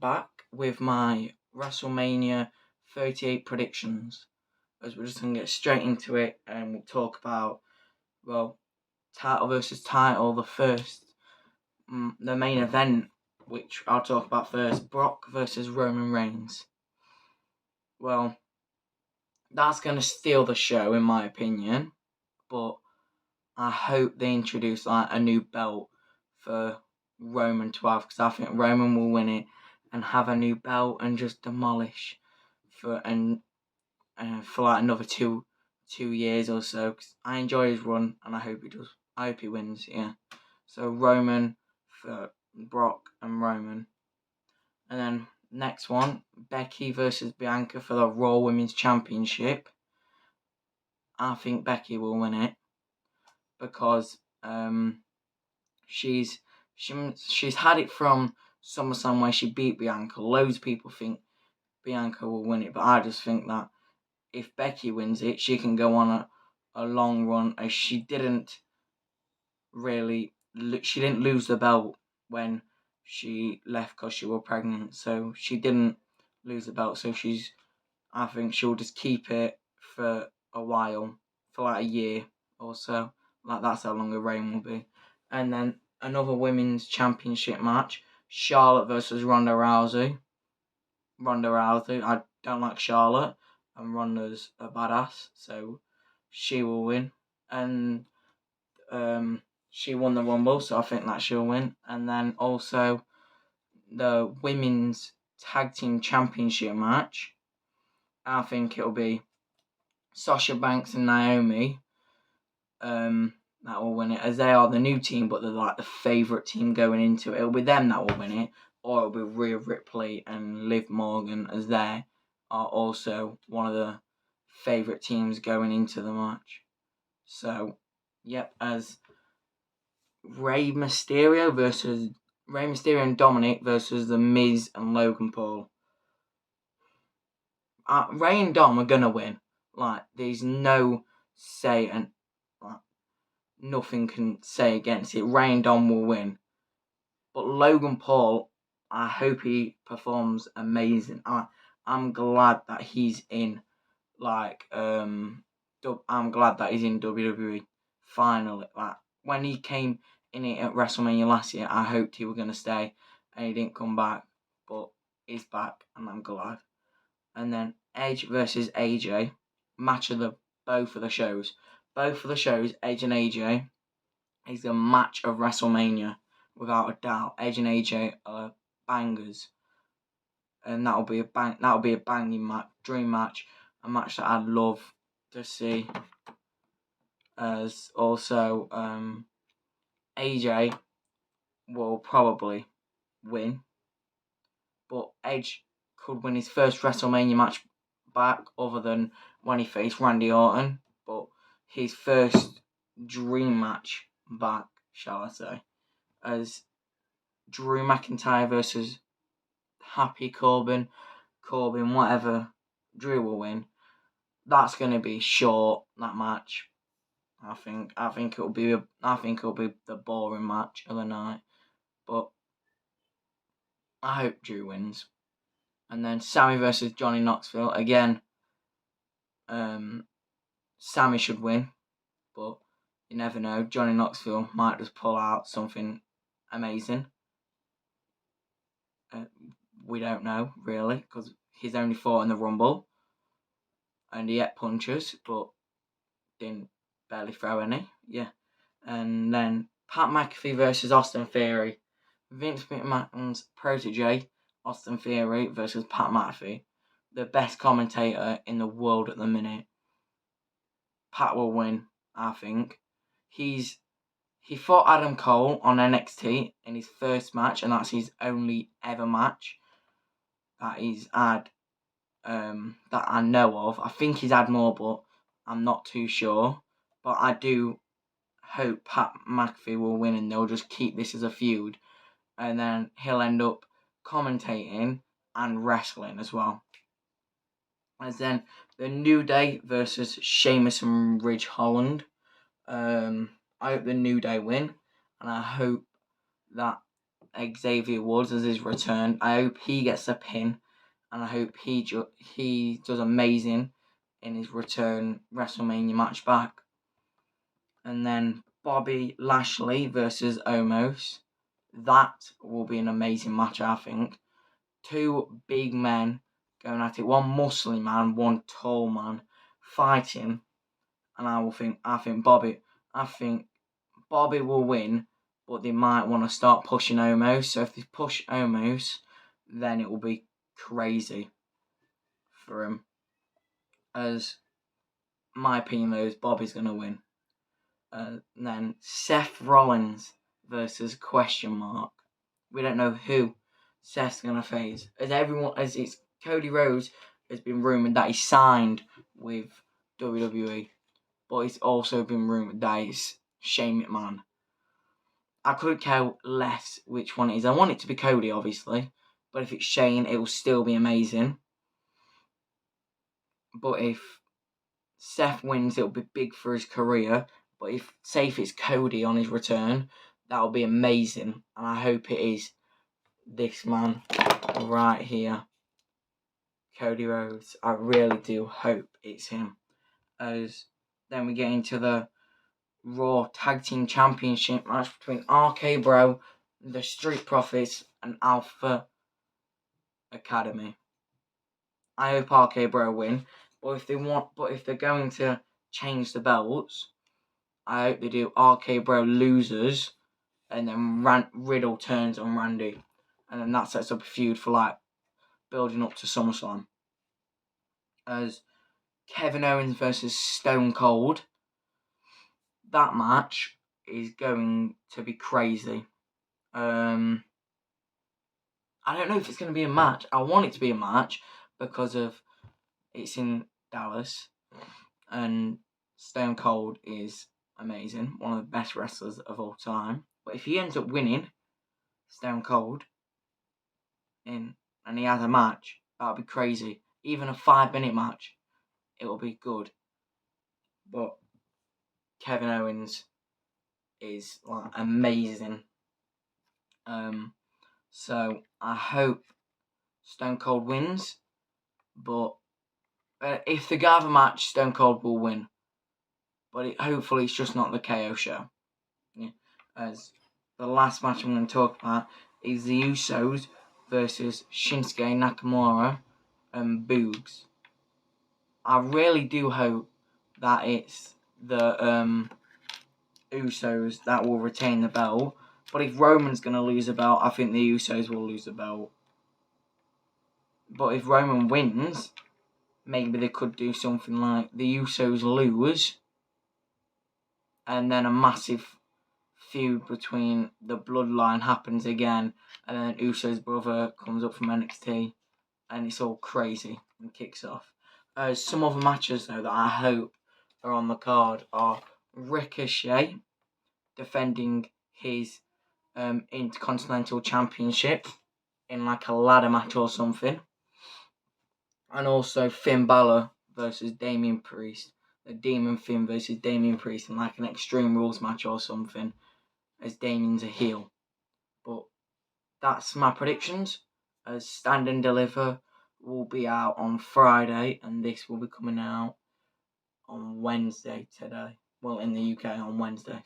back with my WrestleMania 38 predictions, as we're just going to get straight into it and we'll talk about, title versus title, the main event, which I'll talk about first, Brock versus Roman Reigns. Well, that's going to steal the show in my opinion, but I hope they introduce a new belt for Roman to have, because I think Roman will win it and have a new belt and just demolish for another two years or so. Cause I enjoy his run and I hope he does. I hope he wins. Yeah. So Roman for Brock and Roman, and then next one, Becky versus Bianca for the Raw Women's Championship. I think Becky will win it because she's had it from SummerSlam where she beat Bianca. Loads of people think Bianca will win it, but I just think that if Becky wins it, she can go on a long run, as she didn't lose the belt when she left because she was pregnant, so she didn't lose the belt. So I think she'll just keep it for a while, for like a year or so. Like that's how long her reign will be. And then another women's championship match, Charlotte versus Ronda Rousey. I don't like Charlotte, and Ronda's a badass, so she will win. And she won the Rumble, so I think that she'll win. And then also the women's tag team championship match, I think it'll be Sasha Banks and Naomi. That will win it, as they are the new team, but they're like the favourite team going into it. It'll be them that will win it, or it'll be Rhea Ripley and Liv Morgan, as they are also one of the favourite teams going into the match. So, as Rey Mysterio and Dominic versus The Miz and Logan Paul. Rey and Dom are gonna win. Like, there's no say, and nothing can say against it. Rey and Dom will win. But Logan Paul, I hope he performs amazing. I'm glad that he's in, I'm glad that he's in WWE finally. Like, when he came in it at WrestleMania last year, I hoped he was going to stay and he didn't come back, but he's back and I'm glad. And then Edge versus AJ, match of both of the shows. Both of the shows, Edge and AJ, is the match of WrestleMania, without a doubt. Edge and AJ are bangers, and that'll be a banging match, dream match, a match that I'd love to see. As also, AJ will probably win, but Edge could win his first WrestleMania match back, other than when he faced Randy Orton, but his first dream match back, shall I say, as Drew McIntyre versus Happy Corbin, whatever. Drew will win. That's going to be short, that match. I think it'll be the boring match of the night, but I hope Drew wins. And then Sammy versus Johnny Knoxville again. Sammy should win, but you never know. Johnny Knoxville might just pull out something amazing. We don't know really, because he's only fought in the Rumble, and he had punches, but didn't barely throw any. Yeah. And then Pat McAfee versus Austin Theory. Vince McMahon's protege, Austin Theory, versus Pat McAfee, the best commentator in the world at the minute. Pat will win, I think. He fought Adam Cole on NXT in his first match, and that's his only ever match that he's had, that I know of. I think he's had more, but I'm not too sure. But I do hope Pat McAfee will win, and they'll just keep this as a feud, and then he'll end up commentating and wrestling as well. And then the New Day versus Sheamus and Ridge Holland. I hope the New Day win, and I hope that Xavier Woods as his return. I hope he gets a pin, and I hope he does amazing in his return WrestleMania match back. And then Bobby Lashley versus Omos. That will be an amazing match, I think. Two big men going at it. One muscly man, one tall man fighting. And I think Bobby will win, but they might want to start pushing Omos. So if they push Omos, then it will be crazy for him. As my opinion, though, is Bobby's going to win. And then Seth Rollins versus question mark. We don't know who Seth's going to face. As it's Cody Rhodes has been rumoured that he signed with WWE, but it's also been rumoured that it's Shane McMahon. I couldn't care less which one it is. I want it to be Cody, obviously, but if it's Shane, it will still be amazing. But if Seth wins, it'll be big for his career. But if it's Cody on his return, that'll be amazing. And I hope it is this man right here, Cody Rhodes. I really do hope it's him. As then we get into the Raw Tag Team Championship match between RK Bro, the Street Profits, and Alpha Academy. I hope RK Bro win, but if they're going to change the belts, I hope they do RK Bro loses, and then Riddle turns on Randy, and then that sets up a feud for building up to SummerSlam. As Kevin Owens versus Stone Cold. That match is going to be crazy. I don't know if it's going to be a match. I want it to be a match because of it's in Dallas, and Stone Cold is amazing, one of the best wrestlers of all time. But if he ends up winning, Stone Cold, and he has a match, that'll be crazy. Even a 5-minute match, it will be good. But Kevin Owens is amazing. So I hope Stone Cold wins, but if they have a match, Stone Cold will win. But hopefully it's just not the KO show. Yeah. As the last match I'm going to talk about is the Usos versus Shinsuke Nakamura and Boogs. I really do hope that it's the Usos that will retain the belt. But if Roman's going to lose the belt, I think the Usos will lose the belt. But if Roman wins, maybe they could do something like the Usos lose, and then a massive feud between the Bloodline happens again, and then Uso's brother comes up from NXT, and it's all crazy and kicks off. Some other matches, though, that I hope are on the card are Ricochet defending his Intercontinental Championship in a ladder match or something. And also Finn Balor versus Damian Priest. The Demon Finn versus Damian Priest in an Extreme Rules match or something, as Damian's a heel. But that's my predictions. As Stand and Deliver will be out on Friday, and this will be coming out on Wednesday today. Well, in the UK on Wednesday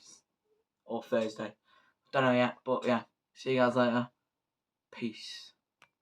or Thursday. Don't know yet, but yeah. See you guys later. Peace.